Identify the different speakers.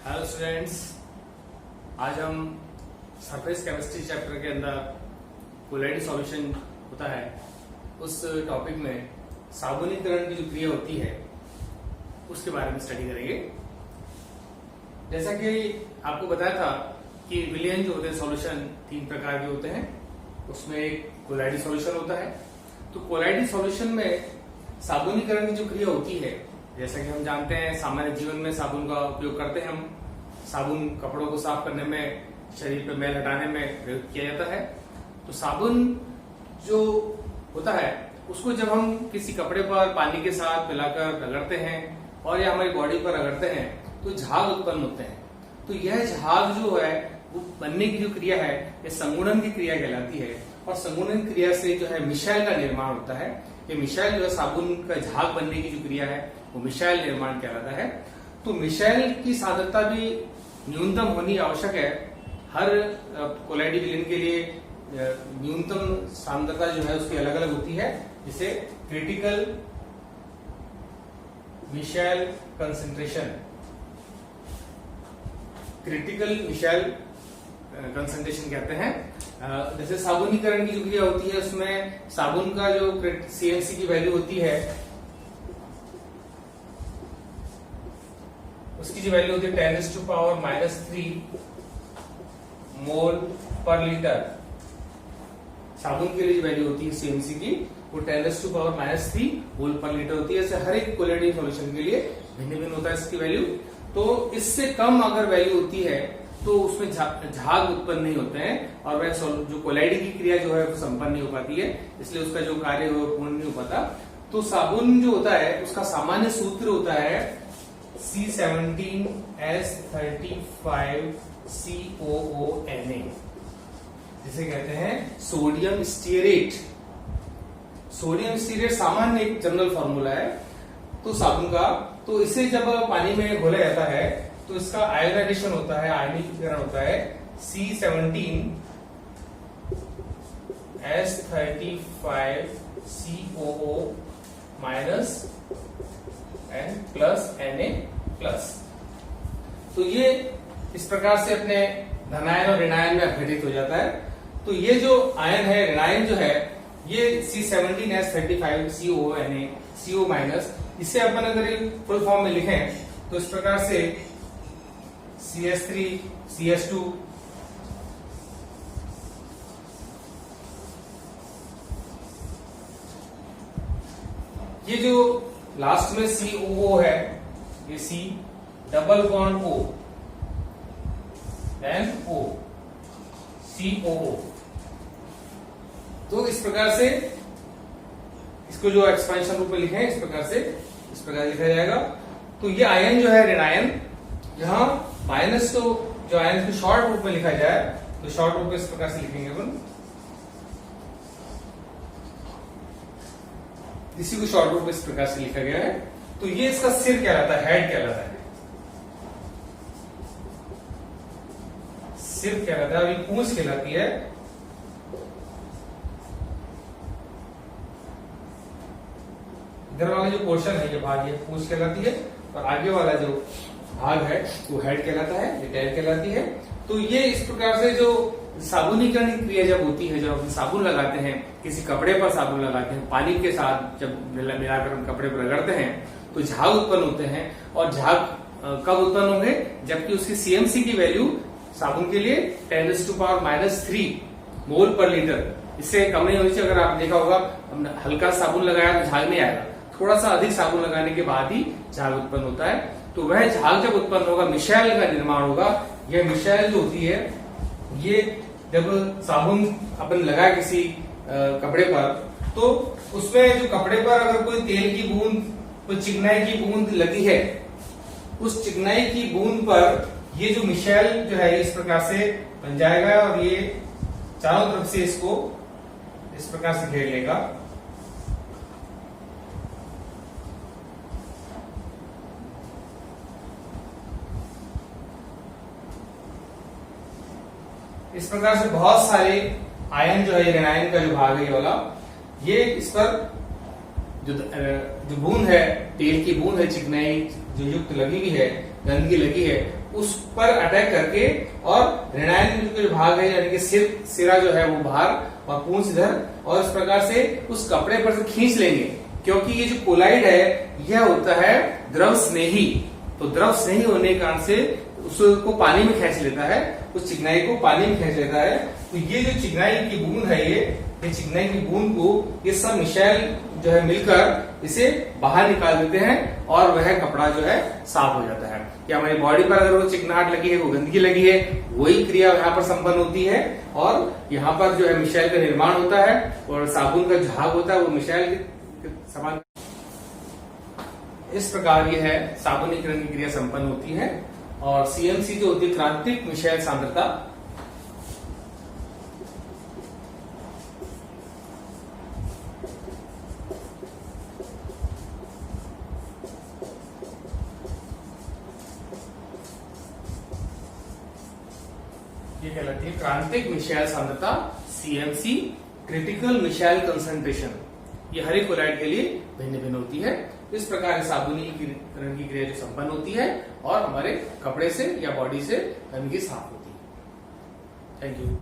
Speaker 1: Hello students, आज हम surface chemistry chapter के अंदर कोलाइड सॉल्यूशन होता है उस टॉपिक में साबुनीकरण की जो क्रिया होती है उसके बारे में स्टडी करेंगे। जैसा कि आपको बताया था कि विलयन जो होते हैं सॉल्यूशन तीन प्रकार के होते हैं, उसमें एक कोलाइड सॉल्यूशन होता है। तो कोलाइड सॉल्यूशन में साबुनीकरण की जो क्रिया होती है, जैसा कि हम जानते हैं सामान्य जीवन में साबुन का उपयोग करते हैं हम। साबुन कपड़ों को साफ करने में, शरीर पे मैल हटाने में प्रयोग किया जाता है। तो साबुन जो होता है उसको जब हम किसी कपड़े पर पानी के साथ मिलाकर रगड़ते हैं और या हमारी बॉडी पर रगड़ते हैं तो झाग उत्पन्न होते हैं। तो यह झाग जो है वो बनने की जो क्रिया है ये संगुणन की क्रिया कहलाती है। और संगुणन क्रिया से जो है मिशाइल का निर्माण होता है। ये मिशाइल जो है साबुन का झाग बनने की जो क्रिया है वो मिशाइल निर्माण कहलाता है। तो मिशाइल की सांद्रता भी न्यूनतम होनी आवश्यक है। हर कोलाइड विलयन के लिए न्यूनतम सांद्रता जो है उसकी अलग अलग होती है, जिसे क्रिटिकल मिशाइल कंसंट्रेशन कहते हैं। जैसे साबुनीकरण की जो क्रिया होती है उसमें साबुन का जो CMC की वैल्यू होती है उसकी जो वैल्यू होती है 10⁻³ मोल पर लीटर। साबुन के लिए जो वैल्यू होती है CMC की वो 10⁻³ मोल पर लीटर होती है। ऐसे हर एक कोलाइड सॉल्यूशन के लिए भिन्न भिन्न होता है इसकी वैल्यू। तो इससे कम अगर वैल्यू होती है तो उसमें झाग उत्पन्न नहीं होते हैं और वह जो कोलाइड की क्रिया जो है वो संपन्न नहीं हो पाती है, इसलिए उसका जो कार्य वो पूर्ण नहीं हो पाता। तो साबुन जो होता है उसका सामान्य सूत्र होता है C17H35COONA, जिसे कहते हैं सोडियम स्टीयरेट। सोडियम स्टीयरेट सामान्य एक जनरल फॉर्मूला है तो साबुन का। तो इसे जब पानी में घोला जाता है तो इसका आयोनाइजेशन होता है, आयनीकरण होता है C17H35COO N प्लस Na+। तो ये इस प्रकार से अपने धनायन और ऋणायन में अपघटित हो जाता है। तो ये जो आयन है, ऋणायन जो है, ये C17H35COO इसे अपन अगर फुल फॉर्म में लिखें तो इस प्रकार से CH3 CH2 ये जो लास्ट में COO है, ये C double bond O then O COO। तो इस प्रकार से इसको जो एक्सपेंशन रूप में लिखे हैं इस प्रकार लिखा जाएगा। तो ये आयन जो है ऋणायन, यहां माइनस तो जो आयन को शॉर्ट रूप में लिखा जाए तो शॉर्ट रूप में इस प्रकार से लिखेंगे अपन, इसी को शॉर्ट रूप में इस प्रकार से लिखा गया है। तो ये इसका सिर कहलाता है, हेड कहलाता है, सिर कहलाता है। अभी पूंछ कहलाती है। इधर वाला जो पोर्शन है ये भाग, ये पूंछ कहलाती है और आगे वाला जो भाग है वो हेड कहलाता है, ये टेल कहलाती है। तो ये इस प्रकार से जो साबुनीकरण की क्रिया जब होती है, जब हम साबुन लगाते हैं, किसी कपड़े पर साबुन लगाते हैं, पानी के साथ जब मिलाकर हम कपड़े पर रगड़ते हैं तो झाग उत्पन्न होते हैं। और झाग कब उत्पन्न होंगे? जबकि उसकी CMC की वैल्यू साबुन के लिए 10⁻³ मोल पर लीटर, इससे कम नहीं होनी चाहिए। अगर आप देखा होगा हमने हल्का साबुन लगाया तो झाग नहीं आएगा, थोड़ा सा अधिक साबुन लगाने के बाद ही झाग उत्पन्न होता है। तो वह झाग जब उत्पन्न होगा मिशाइल का निर्माण होगा। यह मिशाइल जो होती है ये जब साबुन अपन लगाए किसी कपड़े पर तो उसमें जो कपड़े पर अगर कोई तेल की बूंद, कोई चिकनाई की बूंद लगी है, उस चिकनाई की बूंद पर ये जो मिशाइल जो है इस प्रकार से बन जाएगा और ये चारों तरफ से इसको इस प्रकार से घेर लेगा। इस प्रकार से बहुत सारे आयन जो है ऋणायन का जो भाग है ये वाला, ये इस पर जो बूंद है, तेल की बूंद है, चिकनाई जो युक्त लगी हुई है, गंदगी लगी है, उस पर अटैक करके और ऋणायन जो भाग है यानी कि सिरा जो है वो बाहर और पूंछ इधर, और इस प्रकार से उस कपड़े पर से खींच लेंगे, क्योंकि ये जो कोलाइड है यह होता है द्रव स्नेही। तो द्रव स्नेही होने के कारण से उसको पानी में खींच लेता है, उस चिकनाई को पानी में खींच लेता है। तो ये जो चिकनाई की बूंद है ये चिकनाई की बूंद को ये सब मिसाइल जो है मिलकर इसे बाहर निकाल देते हैं और वह कपड़ा जो है साफ हो जाता है। कि हमारी बॉडी पर अगर वो चिकनाहट लगी है, वो गंदगी लगी है, वही क्रिया यहाँ पर संपन्न होती है और यहाँ पर जो है मिसाइल का निर्माण होता है और साबुन का झाग होता है वो मिसाइल के समान। इस प्रकार ये है साबुनीकरण की क्रिया संपन्न होती है। और CMC जो होती है क्रांतिक मिसाइल सांद्रता, ये कहलाती है क्रांतिक मिसाइल सांद्रता CMC, क्रिटिकल मिसाइल कंसंट्रेशन। ये हर एक कोलाइड के लिए भिन्न भिन्न होती है। इस प्रकार साबुनीकरण की क्रिया जो संपन्न होती है और हमारे कपड़े से या बॉडी से गंदगी साफ होती है। Thank you.